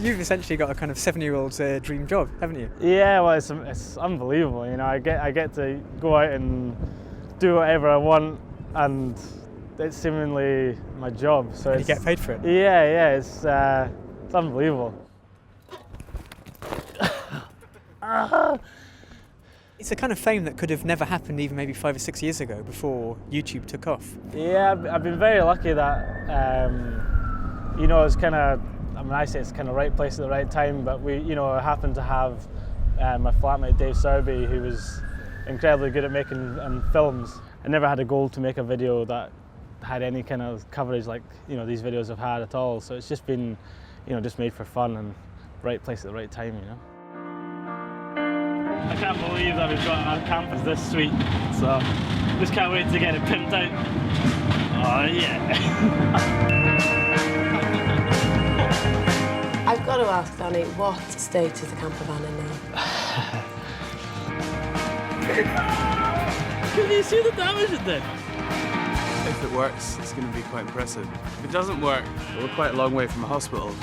You've essentially got a kind of 7-year-old's dream job, haven't you? Yeah, well, it's unbelievable. You know, I get to go out and do whatever I want, and it's seemingly my job. So And you get paid for it. Yeah, it's unbelievable. It's a kind of fame that could have never happened even maybe 5 or 6 years ago before YouTube took off. Yeah, I've been very lucky that you know, it's kind of, I mean, I say it's kind of right place at the right time, but I happened to have my flatmate Dave Sowerby, who was incredibly good at making films. I never had a goal to make a video that had any kind of coverage like, these videos have had at all. So it's just been, just made for fun and right place at the right time, I can't believe that we've got our campus this sweet, so just can't wait to get it pimped out. Oh yeah. I've got to ask Danny, what state is the camper van in now? Can you see the damage it did? If it works, it's going to be quite impressive. If it doesn't work, we're quite a long way from a hospital.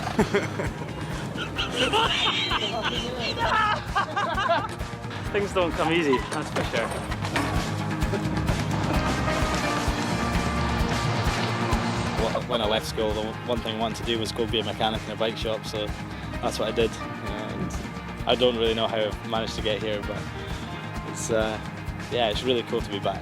Things don't come easy, that's for sure. When I left school, the one thing I wanted to do was go be a mechanic in a bike shop, so that's what I did. And I don't really know how I've managed to get here, but it's it's really cool to be back.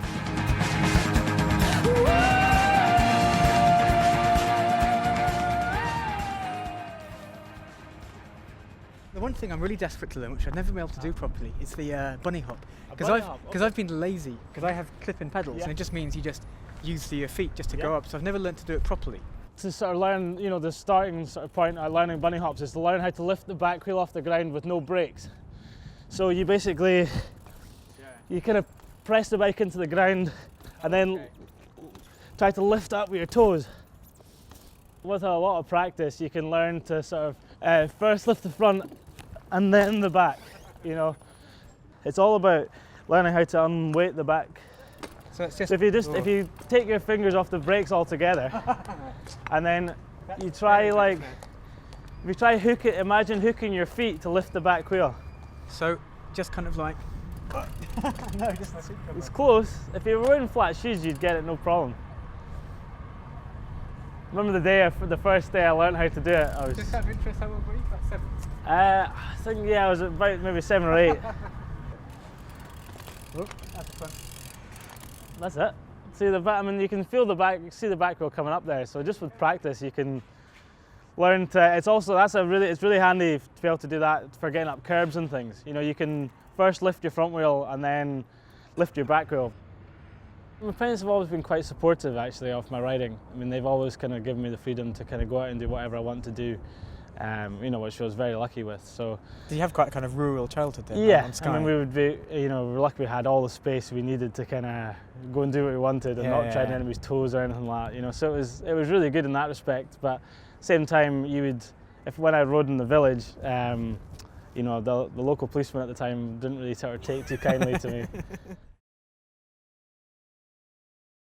The one thing I'm really desperate to learn, which I've never been able to do properly, is the bunny hop. Because I've been lazy, because I have clip-in pedals, and it just means you just use your feet just to go up. So I've never learned to do it properly. To sort of learn, the starting sort of point at learning bunny hops is to learn how to lift the back wheel off the ground with no brakes. So you basically, you kind of press the bike into the ground and then try to lift up with your toes. With a lot of practice, you can learn to sort of first lift the front and then the back. It's all about learning how to unweight the back. So it's just if you take your fingers off the brakes altogether, and then you try imagine hooking your feet to lift the back wheel. So just kind of like. No, just it's close. If you were wearing flat shoes, you'd get it no problem. Remember the first day I learned how to do it. I was just out of interest, how old were you? About 7? I think I was about maybe 7 or 8. Oh, that's fun. That's it. See you can feel see the back wheel coming up there. So just with practice, you can learn to. It's really handy to be able to do that for getting up curbs and things. You can first lift your front wheel and then lift your back wheel. My parents have always been quite supportive, actually, of my riding. I mean, they've always kind of given me the freedom to kind of go out and do whatever I want to do. Which I was very lucky with. So, do you have quite a kind of rural childhood then? Yeah, on Skye? I mean, we would be, we're lucky we had all the space we needed to kind of go and do what we wanted and not tread on anybody's toes or anything like that. So it was really good in that respect. But at the same time, when I rode in the village, the local policeman at the time didn't really sort of take too kindly to me.